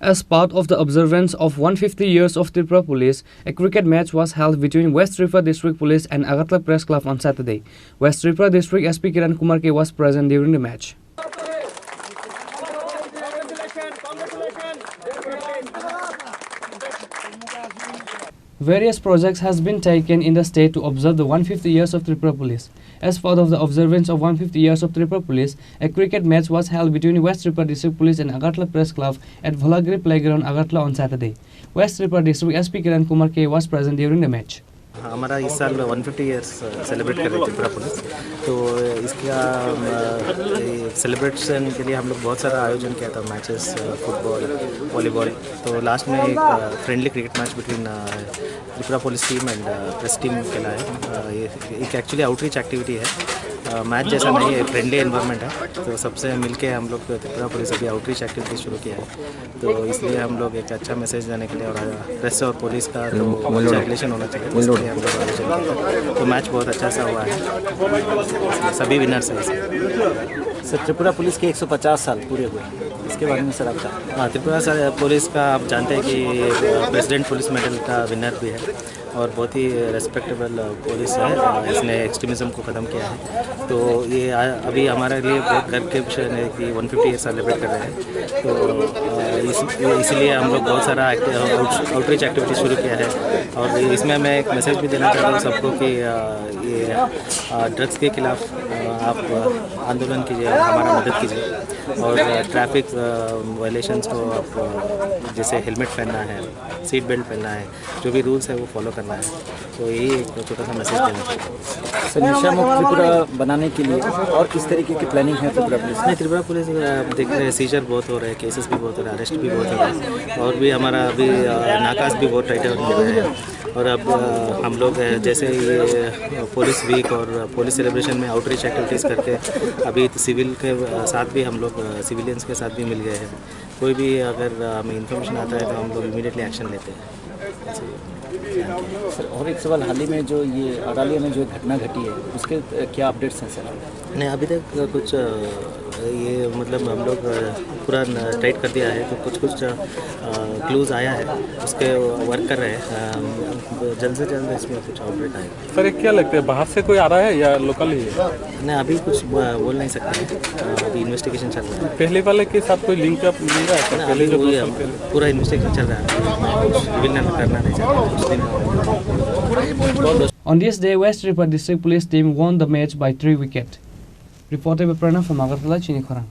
As part of the observance of 150 years of Tripura Police, a cricket match was held between West Tripura District Police and Agartala Press Club on Saturday. West Tripura District SP Kiran Kumar K was present during the match. Various projects has been taken in the state to observe the 150 years of Tripura Police. As part of the observance of 150 years of Tripura Police, a cricket match was held between West Tripura District Police and Agartala Press Club at Bholagiri Playground, Agartala on Saturday. West Tripura District SP Kiran Kumar K was present during the match. हमारा इस साल 150 years celebrate कर रहे हैं Tripura police, तो इसका celebration के लिए हम लोग बहुत सारा आयोजन किया था, मैचेस, फुटबॉल, वॉलीबॉल। तो लास्ट में एक friendly cricket match between Tripura police team and press team खेला है। ये एक एक्चुअली आउटरीच एक्टिविटी है, मैच जैसा नहीं है, फ्रेंडली एनवायरनमेंट है। तो सबसे मिलके हम लोग त्रिपुरा पुलिस अभी आउटरीच एक्टिविटी शुरू किया है, तो इसलिए हम लोग एक अच्छा मैसेज देने के लिए और प्रेस और पुलिस का तो अच्छा रिलेशन होना चाहिए, इसलिए हम लोग आयोजन किया। तो मैच बहुत अच्छा सा हुआ है, सभी विनर्स हैं। सर, त्रिपुरा पुलिस के 150 साल पूरे हुए, इसके बारे में सर आप बताएं। हाँ, त्रिपुरा पुलिस का आप जानते हैं कि प्रेसिडेंट पुलिस मेडल का विनर भी है और बहुत ही रेस्पेक्टेबल पुलिस है। इसने एक्सट्रीमिज़म को ख़त्म किया है, तो ये अभी हमारे लिए बहुत गर्व के विषय है कि 150 ईयर सेलिब्रेट कर रहे हैं। तो इसलिए हम लोग बहुत सारा आउटरीच एक्टिविटी शुरू किया है, और इसमें मैं एक मैसेज भी देना चाहता हूँ सबको कि ये ड्रग्स के खिलाफ आप आंदोलन कीजिए, हमारा मदद कीजिए, और ट्रैफिक वायलेशंस को आप जैसे हेलमेट पहनना है, सीट बेल्ट पहनना है, जो भी रूल्स है वो फॉलो करना है। तो यही एक छोटा सा मैसेज देना चाहिए। सर, नशा मुक्त त्रिपुरा बनाने के लिए और किस तरीके की प्लानिंग है त्रिपुरा पुलिस? नहीं, त्रिपुरा पुलिस देख रहे हैं, सीजर बहुत हो रहे हैं, केसेस भी बहुत हो रहे हैं, अरेस्ट भी बहुत हो रहे हैं, और भी हमारा अभी नाकास भी बहुत टाइट हो रहे हैं। और अब हम लोग जैसे ये पुलिस वीक और पुलिस सेलिब्रेशन में आउटरीच एक्टिविटीज़ करके अभी सिविल के साथ भी हम लोग सिविलियंस के साथ भी मिल गए हैं। कोई भी अगर हमें इन्फॉर्मेशन आता है तो हम लोग इमीडिएटली एक्शन लेते हैं। सर, और एक सवाल, हाल ही में जो ये अगालिया में जो घटना घटी है उसके क्या अपडेट्स हैं सर? नहीं, अभी तक कुछ ये मतलब हम लोग पूरा टाइट कर दिया है, तो कुछ क्लूज़ आया है, उसके वर्क कर रहे हैं, जल्द से जल्द इसमें कुछ अपडेट आएगा। सर, क्या लगता है, बाहर से कोई आ रहा है या लोकल ही है? नहीं, अभी कुछ बोल नहीं सकते, अभी इन्वेस्टिगेशन चल रहा है। पहले वाले के साथ कोई लिंक अप मिल रहा है? पहले जो पूरा इन्वेस्टिगेशन चल रहा है, कुछ रिवील करना नहीं चाहता। On this day, West Tripura District Police team won the match by 3 wickets. Reported by Pranav from Agartala, Chini, Khorang.